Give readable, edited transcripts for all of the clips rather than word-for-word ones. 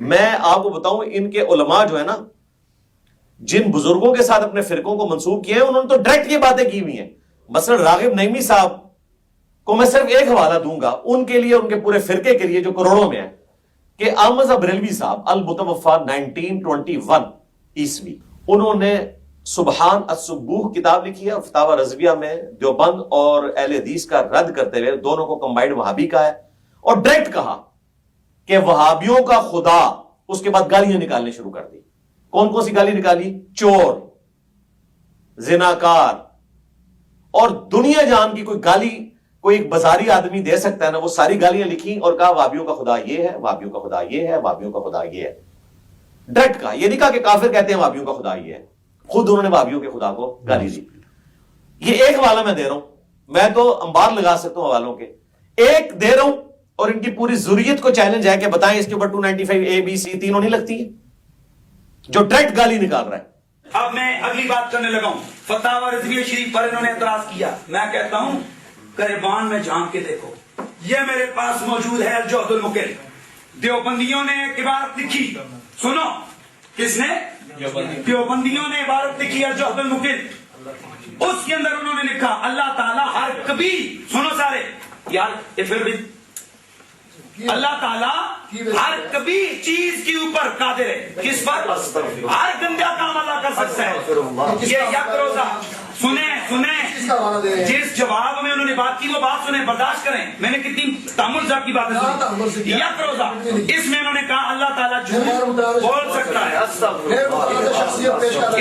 میں آپ کو بتاؤں ان کے علماء جو ہے نا جن بزرگوں کے ساتھ اپنے فرقوں کو منسوب کیے ہیں انہوں نے تو ڈائریکٹ یہ باتیں کی ہوئی ہیں. مثلا راغب نعیمی صاحب کو میں صرف ایک حوالہ دوں گا ان کے لیے, ان کے پورے فرقے کے لیے جو کروڑوں میں ہے, کہ احمد بریلوی صاحب المتوفا 1921 عیسوی, انہوں نے سبحان السبوح کتاب لکھی ہے, فتاوی رضویہ میں دیوبند اور اہل حدیث کا رد کرتے ہوئے دونوں کو کمبائنڈ وہابی کا ہے, اور ڈائریکٹ کہا کہ وہابیوں کا خدا, اس کے بعد گالیاں نکالنے شروع کر دی. کون کون سی گالی نکالی؟ چور, زناکار, اور دنیا جان کی کوئی گالی کوئی ایک بازاری آدمی دے سکتا ہے نا, وہ ساری گالیاں لکھی اور کہا وہابیوں کا خدا یہ ہے, وہابیوں کا خدا یہ ہے, وہابیوں کا خدا یہ ہے. ڈائریکٹ کہا, یہ نہیں کہا کہ کافر کہتے ہیں وہابیوں کا خدا یہ ہے, خود انہوں نے وہابیوں کے خدا کو گالی دی. یہ ایک حوالہ میں دے رہا ہوں, میں تو انبار لگا سکتا ہوں حوالوں کے, ایک دے رہا ہوں, اور ان کی پوری ضروریت کو چیلنج ہے کہ بتائیں اس کے اوپر 295 اے بی سی تینوں نہیں لگتی ہے جو ڈائریکٹ گالی نکال رہا ہے. اب میں اگلی بات کرنے لگا ہوں. فتاوی رضویہ شریف پر انہوں نے اعتراض کیا. میں کہتا ہوں گریبان میں جھانک کے دیکھو, یہ میرے پاس موجود ہے الجوہد المقل. دیوبندیوں نے ایک عبارت لکھی, سنو, کس نے؟ دیوبندیوں نے عبارت لکھی الجوہد المقل. اس کے اندر انہوں نے لکھا اللہ تعالیٰ ہر کبھی, سنو سارے یار, پھر بھی اللہ تعالیٰ ہر کبھی چیز کے اوپر قادر ہے. کس پر؟ ہر گندا کام اللہ کر سکتا ہے. یہ یک روزہ سنیں, جس جواب میں انہوں نے بات کی وہ بات سنیں, برداشت کریں. میں نے کتنی تامل صاحب کی باتیں سنی. یک روزہ, اس میں انہوں نے کہا اللہ تعالیٰ جھوٹ بول سکتا ہے.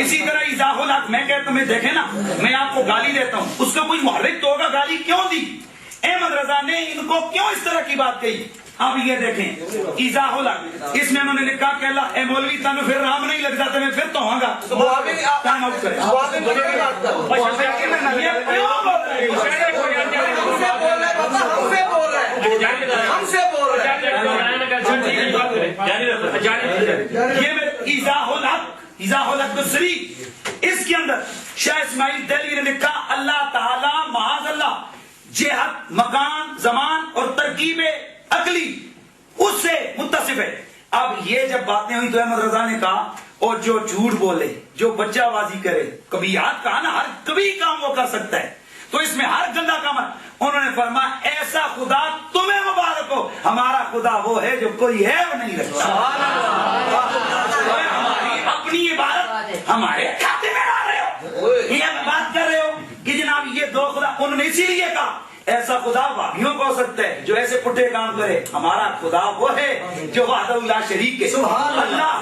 اسی طرح ایضاح الحق, میں کہتا ہوں دیکھیں نا, میں آپ کو گالی دیتا ہوں, اس کا کوئی محرک تو ہوگا, گالی کیوں دی؟ احمد رضا نے ان کو کیوں اس طرح کی بات کہی؟ اب یہ دیکھیں ایضاح الحق, اس میں انہوں نے لکھا کہ اللہ اے مولوی تمہیں پھر رام نہیں لگ جاتا, میں پھر تو ہوں گا. ٹائم آؤٹ کریں. ایضاح الحق دوسری, اس کے اندر شاہ اسماعیل دہلوی نے لکھا اللہ تعالی معاذ اللہ جہت مکان زمان اور ترکیب عقلی اس سے متصف ہے. اب یہ جب باتیں ہوئی تو احمد رضا نے کہا اور جو جھوٹ بولے, جو بچہ بازی کرے, کبھی یاد کہا نا, ہر کبھی کام وہ کر سکتا ہے, تو اس میں ہر گندا کام ہے. انہوں نے فرمایا ایسا خدا تمہیں مبارک ہو, ہمارا خدا وہ ہے جو کوئی ہے وہ نہیں رکھتا. ہماری اپنی عبادت ہمارے کھاتے میں ڈال رہے ہو, یہ بات کر رہے ہو کہ جناب یہ دو خدا. انہوں نے اسی لیے کہا ایسا خدا وہابیوں کو ہو سکتا ہے جو ایسے پٹھے کام کرے, ہمارا خدا وہ ہے جو وحدہ لا شریک ہے. اللہ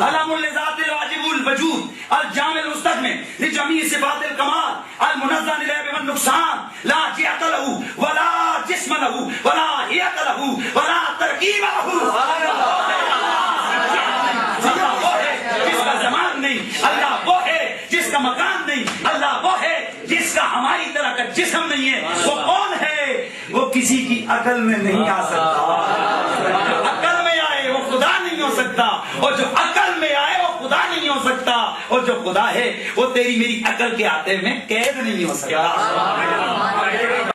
علم لذات الواجب الوجود الجامع المستغنی لجمیع صفات الکمال المنزہ عن العیب والنقصان لا جہت له ولا جسم له ولا حیت له ولا ترکیب له. اللہ وہ ہے جس کا زمان نہیں, اللہ وہ ہے جس کا مکان نہیں, اللہ وہ ہے جس کا ہماری طرح کا جسم نہیں ہے. وہ کون ہے؟ وہ کسی کی عقل میں نہیں آ سکتا. عقل میں آئے وہ خدا نہیں ہو سکتا, اور جو عقل میں آئے وہ خدا نہیں ہو سکتا, اور جو خدا ہے وہ تیری میری عقل کے آتے میں قید نہیں ہو سکتا.